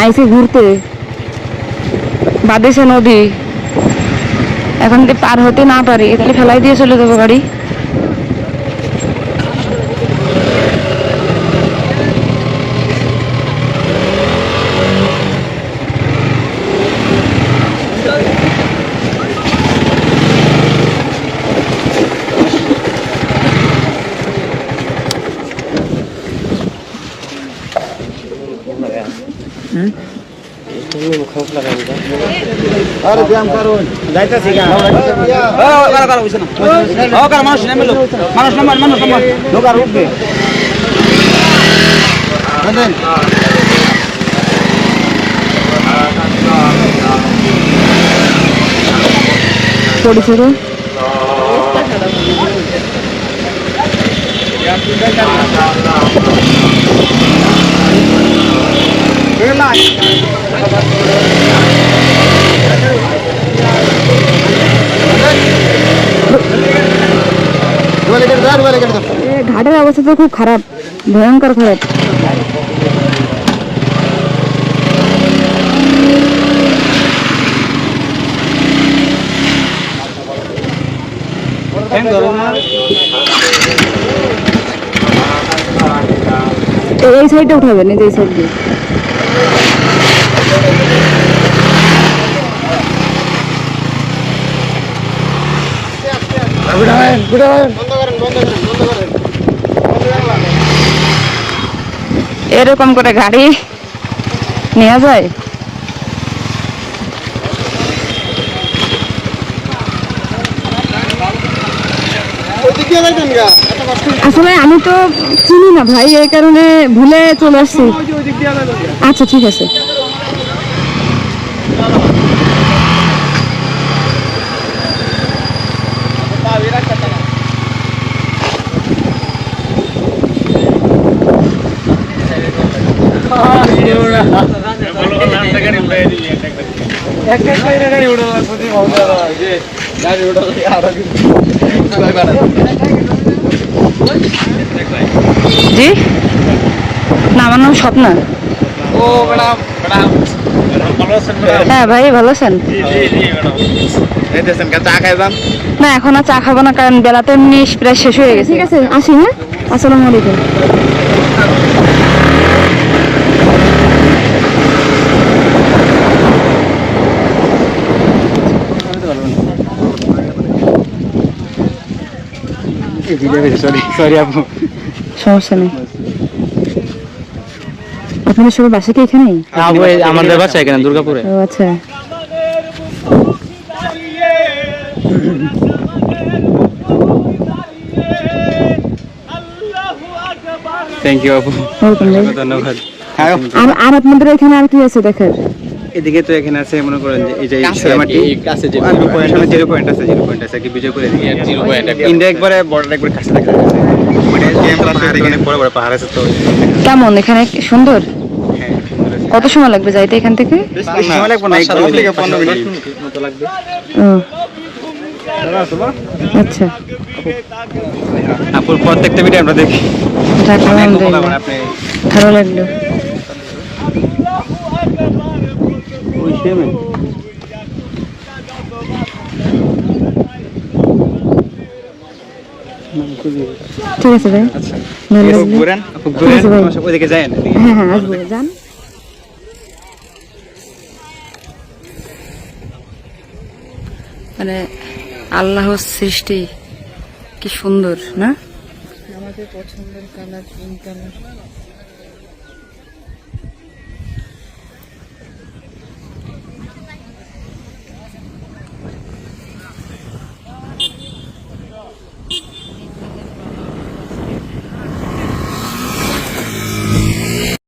আইসে ঘুরতে, বাদেছে নদী, এখন যদি পার হতে না পারি তাহলে ফেলাই দিয়ে চলে যাবো গাড়ি। अरे ब्याम करून जायचं का करा विषय ना हो करा माणूस नेमलो माणूस नंबर लोक उठবে बंदन পড়েছে রে ঘাটের অবস্থা তো খুব খারাপ, ভয়ঙ্কর খারাপ। এই সাইডে উঠাবেন, এই সাইড দিয়ে। এরকম করে গাড়ি নেওয়া যায়? আসলে আমি তো চিনি না ভাই, এই কারণে ভুলে চলে আসছি। আচ্ছা ঠিক আছে। জি না, আমার নাম স্বপ্না। হ্যাঁ ভাই, ভালো আছেন? না এখন আর চা খাবো না, কারণ বেলাতে এমনি প্রায় শেষ হয়ে গেছে। ঠিক আছে আসি, হ্যাঁ, আসসালামু আলাইকুম। সমস্যা নেই। আপনাদের সবার বাসা কি এখানে? আমাদের বাসা এখানে দুর্গাপুরে। ও আচ্ছা। থ্যাংক ইউ আপু, ধন্যবাদ। আর আপনাদের এখানে আর কি আছে দেখার? এদিকে তো এখানে আছে, মনে করেন যে এই যে সালামাটি কাছে যে জিরো পয়েন্ট আছে কি বিজয়পুর, এদিকে জিরো পয়েন্ট ইন্ডিয়া একবারে বর্ডার একবারে কাছে লাগে, মানে ক্যাম্প আছে এখানে, বড় বড় পাহাড় আছে। তো কেমন এখানে? সুন্দর। কত সময় লাগবে যাইতে এখান থেকে? সময় লাগবে না, 10 থেকে 15 মিনিট মতো লাগবে। আচ্ছা, আপুর প্রত্যেকটা ভিডিও আমরা দেখি, ভালো লাগলো। ঠিক আছে ভাই, ওইদিকে যাই। হ্যাঁ হ্যাঁ আসবো, যান। মানে আল্লাহর সৃষ্টি কি সুন্দর না? আমাদের পছন্দের কালার, পিঙ্ক কালার।